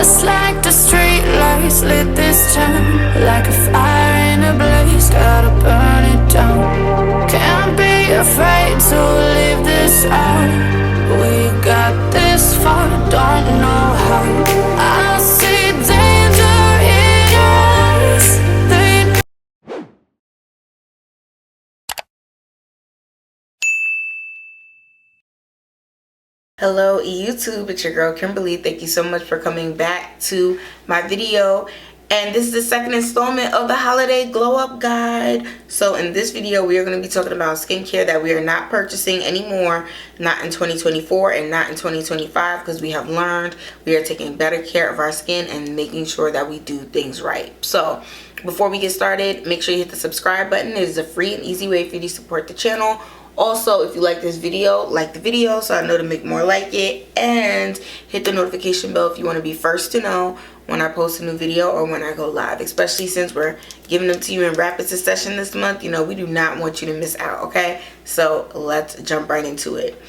Just like the street lights lit this town, like a fire in a blaze, gotta burn it down. Can't be afraid to leave this out. We got this far, don't know how. I see danger in your eyes. Hello YouTube, it's your girl Kimberly. Thank you so much for coming back to my video, and this is the second installment of the holiday glow up guide. So in this video we are going to be talking about skincare that we are not purchasing anymore, not in 2024 and not in 2025, because we have learned we are taking better care of our skin and making sure that we do things right. So before we get started, make sure you hit the subscribe button. It is a free and easy way for you to support the channel. Also, if you like this video, like the video so I know to make more like it, and hit the notification bell if you want to be first to know when I post a new video or when I go live, especially since we're giving them to you in rapid succession this month. You know, we do not want you to miss out, okay? So let's jump right into it.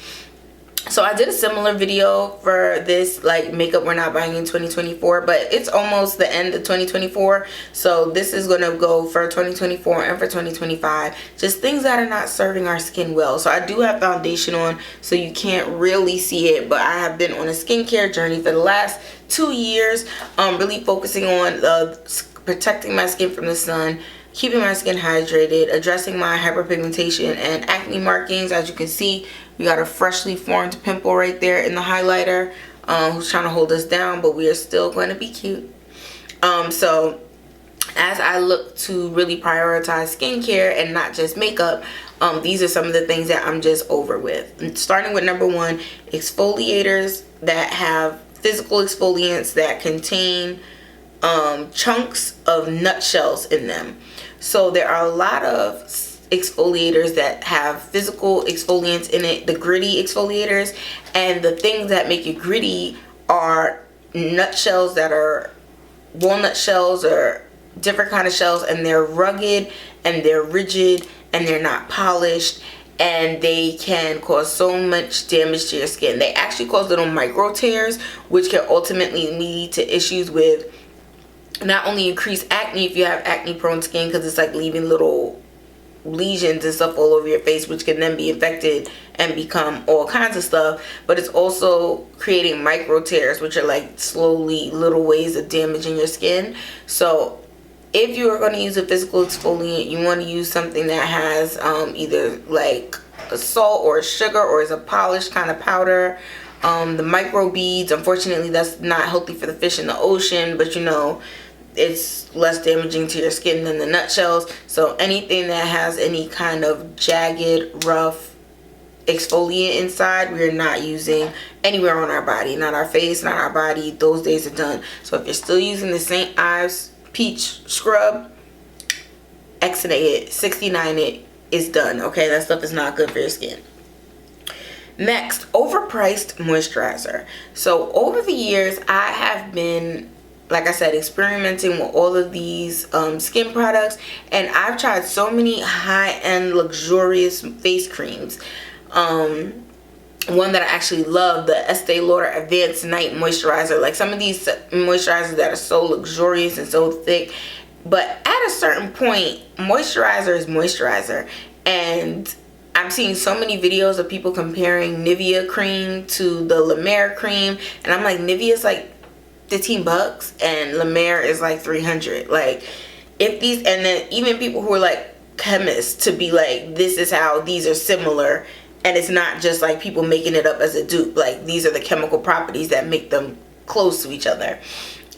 So I did a similar video for this, like makeup we're not buying in 2024, but it's almost the end of 2024, so this is going to go for 2024 and for 2025, just things that are not serving our skin well. So I do have foundation on, so you can't really see it, but I have been on a skincare journey for the last 2 years, really focusing on protecting my skin from the sun, keeping my skin hydrated, addressing my hyperpigmentation and acne markings. As you can see, we got a freshly formed pimple right there in the highlighter, who's trying to hold us down, but we are still going to be cute. So as I look to really prioritize skincare and not just makeup, these are some of the things that I'm just over with. And starting with number one, exfoliators that have physical exfoliants that contain chunks of nutshells in them. So there are a lot of exfoliators that have physical exfoliants in it, the gritty exfoliators, and the things that make it gritty are nutshells that are walnut shells or different kind of shells, and they're rugged and they're rigid and they're not polished, and they can cause so much damage to your skin. They actually cause little micro tears, which can ultimately lead to issues with not only increased acne if you have acne prone skin, because it's like leaving little lesions and stuff all over your face, which can then be infected and become all kinds of stuff, but it's also creating micro tears, which are like slowly little ways of damaging your skin. So if you are going to use a physical exfoliant, you want to use something that has either like a salt or a sugar, or is a polished kind of powder. The micro beads, unfortunately that's not healthy for the fish in the ocean, but you know, it's less damaging to your skin than the nutshells. So anything that has any kind of jagged, rough exfoliant inside, we're not using anywhere on our body, not our face, not our body. Those days are done. So if you're still using the St. Ives peach scrub, exonate it, 69 it, is done, okay? That stuff is not good for your skin. Next, overpriced moisturizer. So over the years I have been, like I said, experimenting with all of these skin products, and I've tried so many high-end luxurious face creams. One that I actually love, the Estee Lauder Advanced Night Moisturizer. Like some of these moisturizers that are so luxurious and so thick, but at a certain point, moisturizer is moisturizer. And I'm seeing so many videos of people comparing Nivea cream to the La Mer cream, and I'm like, Nivea's like 15 bucks and La Mer is like 300. Like, if these, and then even people who are like chemists to be like, this is how these are similar, and it's not just like people making it up as a dupe, like these are the chemical properties that make them close to each other,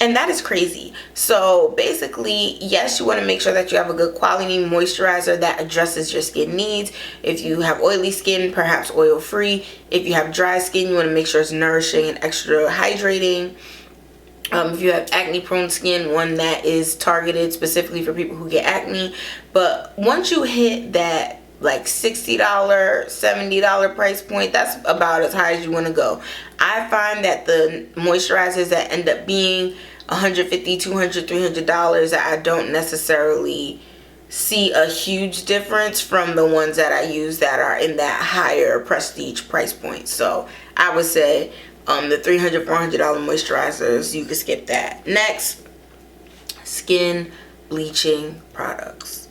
and that is crazy. So basically, yes, you want to make sure that you have a good quality moisturizer that addresses your skin needs. If you have oily skin, perhaps oil free. If you have dry skin, you want to make sure it's nourishing and extra hydrating. If you have acne prone skin, one that is targeted specifically for people who get acne. But once you hit that like $60, $70 price point, that's about as high as you want to go. I find that the moisturizers that end up being $150, $200, $300, I don't necessarily see a huge difference from the ones that I use that are in that higher prestige price point. So I would say The $300, $400 moisturizers, you can skip that. Next, skin bleaching products.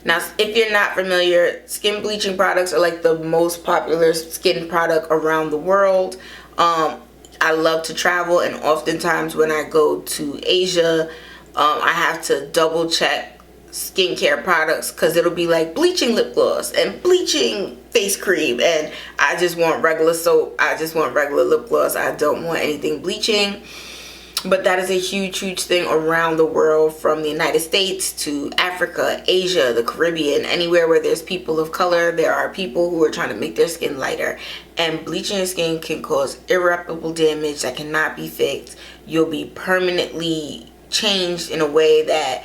Now, if you're not familiar, skin bleaching products are like the most popular skin product around the world. I love to travel, and oftentimes when I go to Asia, I have to double check skincare products because it'll be like bleaching lip gloss and bleaching face cream, and I just want regular soap. I just want regular lip gloss. I don't want anything bleaching. But that is a huge thing around the world, from the United States to Africa, Asia, the Caribbean. Anywhere where there's people of color, there are people who are trying to make their skin lighter. And bleaching your skin can cause irreparable damage that cannot be fixed. You'll be permanently changed in a way that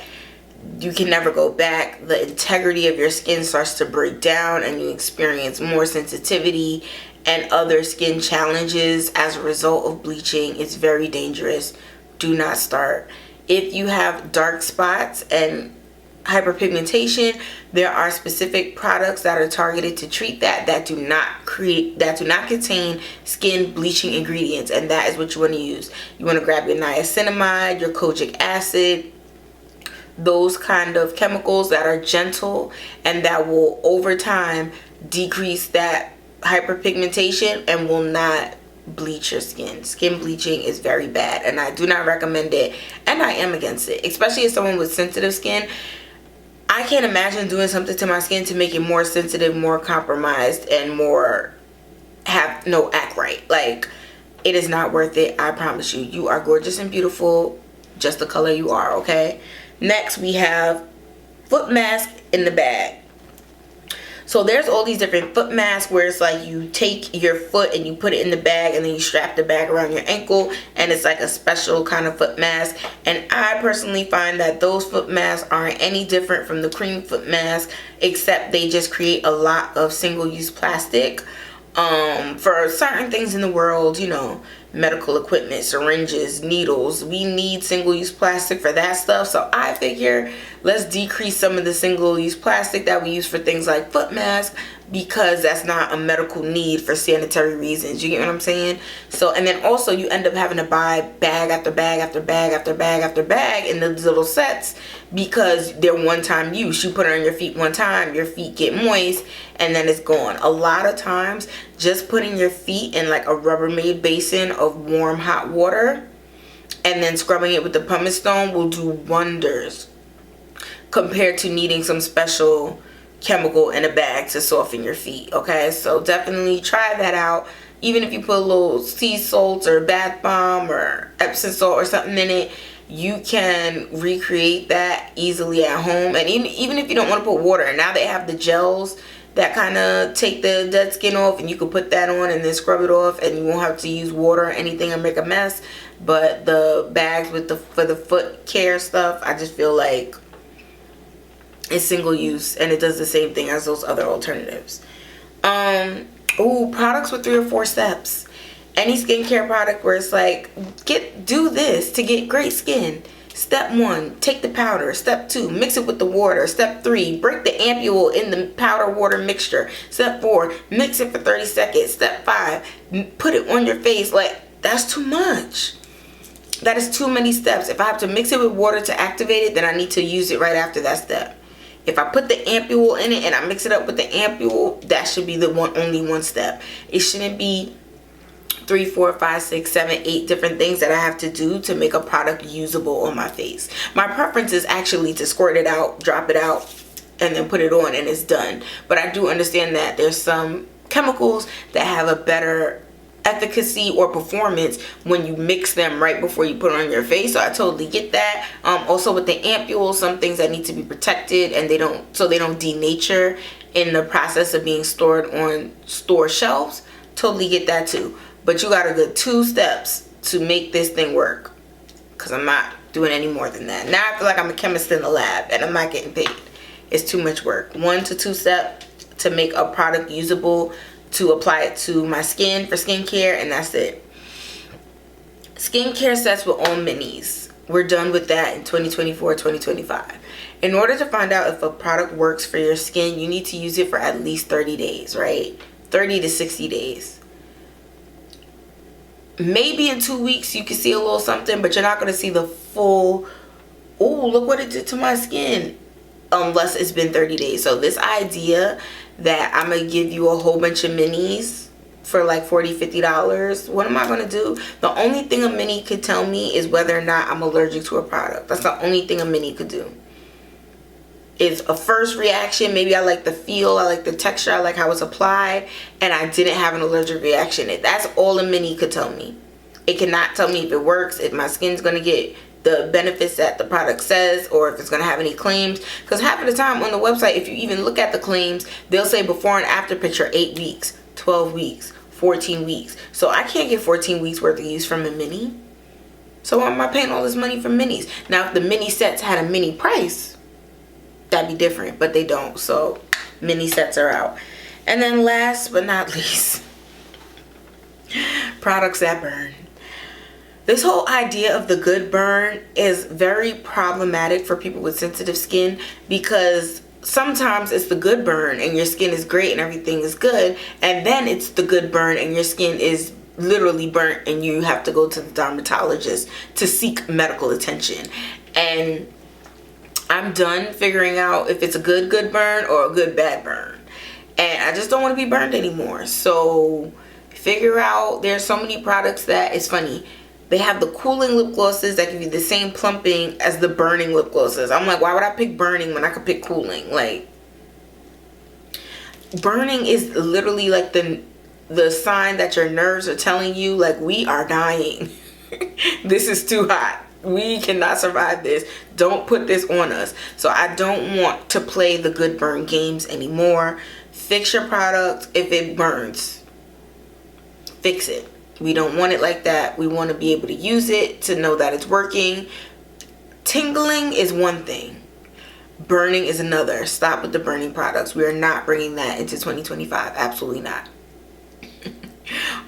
you can never go back. The integrity of your skin starts to break down, and you experience more sensitivity and other skin challenges as a result of bleaching. It's very dangerous. Do not start. If you have dark spots and hyperpigmentation, there are specific products that are targeted to treat that do not contain skin bleaching ingredients, and that is what you want to use. You want to grab your niacinamide, your kojic acid, those kind of chemicals that are gentle and that will over time decrease that hyperpigmentation and will not bleach your skin. Skin bleaching is very bad, and I do not recommend it, and I am against it, especially as someone with sensitive skin. I can't imagine doing something to my skin to make it more sensitive, more compromised, and more act right. Like, it is not worth it. I promise you. You are gorgeous and beautiful just the color you are, okay? Next, we have foot mask in the bag. So there's all these different foot masks where it's like you take your foot and you put it in the bag, and then you strap the bag around your ankle, and it's like a special kind of foot mask. And I personally find that those foot masks aren't any different from the cream foot mask, except they just create a lot of single-use plastic for certain things in the world, you know, medical equipment, syringes, needles. We need single-use plastic for that stuff. So I figure let's decrease some of the single-use plastic that we use for things like foot masks, because that's not a medical need for sanitary reasons. You get what I'm saying? So, and then also you end up having to buy bag after bag after bag after bag after bag in those little sets, because they're one-time use. You put it on your feet one time, your feet get moist, and then it's gone. A lot of times, just putting your feet in like a Rubbermaid basin of warm hot water and then scrubbing it with the pumice stone will do wonders compared to needing some special chemical in a bag to soften your feet. Okay, so definitely try that out. Even if you put a little sea salt or bath bomb or Epsom salt or something in it, you can recreate that easily at home. And even if you don't want to put water, now they have the gels that kind of take the dead skin off, and you can put that on and then scrub it off, and you won't have to use water or anything and make a mess. But the bags with for the foot care stuff, I just feel like it's single use, and it does the same thing as those other alternatives. Products with 3 or 4 steps. Any skincare product where it's like, do this to get great skin. Step 1, take the powder. Step 2, mix it with the water. Step 3, break the ampule in the powder water mixture. Step 4, mix it for 30 seconds. Step 5, put it on your face. Like, that's too much. That is too many steps. If I have to mix it with water to activate it, then I need to use it right after that step. If I put the ampule in it and I mix it up with the ampule, that should be the only one step. It shouldn't be 3, 4, 5, 6, 7, 8 different things that I have to do to make a product usable on my face. My preference is actually to squirt it out, drop it out, and then put it on, and it's done. But I do understand that there's some chemicals that have a better efficacy or performance when you mix them right before you put it on your face. So I totally get that. Also with the ampule, some things that need to be protected and they don't denature in the process of being stored on store shelves. Totally get that too. But you got a good 2 steps to make this thing work, because I'm not doing any more than that. Now I feel like I'm a chemist in the lab and I'm not getting paid. It's too much work. 1 to 2 steps to make a product usable, to apply it to my skin for skincare, and that's it. Skincare sets with all minis. We're done with that in 2024, 2025. In order to find out if a product works for your skin, you need to use it for at least 30 days, right? 30 to 60 days. maybe in 2 weeks you can see a little something, but you're not going to see the full, oh, look what it did to my skin, unless it's been 30 days. So this idea that I'm going to give you a whole bunch of minis for like $40-$50, what am I going to do? The only thing a mini could tell me is whether or not I'm allergic to a product. That's the only thing a mini could do. It's a first reaction. Maybe I like the feel, I like the texture, I like how it's applied, and I didn't have an allergic reaction. That's all a mini could tell me. It cannot tell me if it works, if my skin's going to get the benefits that the product says, or if it's going to have any claims. Because half of the time on the website, if you even look at the claims, they'll say before and after picture 8 weeks, 12 weeks, 14 weeks. So I can't get 14 weeks worth of use from a mini. So why am I paying all this money for minis? Now if the mini sets had a mini price, that'd be different, but they don't. So mini sets are out. And then last but not least, products that burn. This whole idea of the good burn is very problematic for people with sensitive skin, because sometimes it's the good burn and your skin is great and everything is good, and then it's the good burn and your skin is literally burnt and you have to go to the dermatologist to seek medical attention. And I'm done figuring out if it's a good burn or a good bad burn, and I just don't want to be burned anymore. So figure out, there's so many products that it's funny, they have the cooling lip glosses that give you the same plumping as the burning lip glosses. I'm like, why would I pick burning when I could pick cooling? Like, burning is literally like the sign that your nerves are telling you, like, we are dying. This is too hot. We cannot survive this. Don't put this on us. So I don't want to play the good burn games anymore. Fix your product. If it burns, fix it. We don't want it like that. We want to be able to use it to know that it's working. Tingling is one thing. Burning is another. Stop with the burning products. We are not bringing that into 2025. Absolutely not.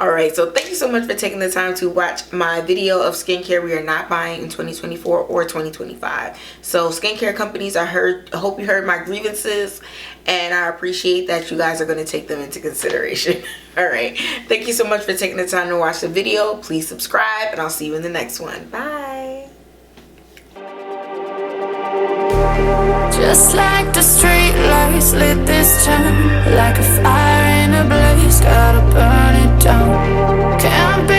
Alright, so thank you so much for taking the time to watch my video of skincare we are not buying in 2024 or 2025. So skincare companies, I hope you heard my grievances, and I appreciate that you guys are going to take them into consideration. Alright, thank you so much for taking the time to watch the video. Please subscribe, and I'll see you in the next one. Bye. Just like the street lights lit this town, like a fire in a blaze, gotta burn it down. Can't be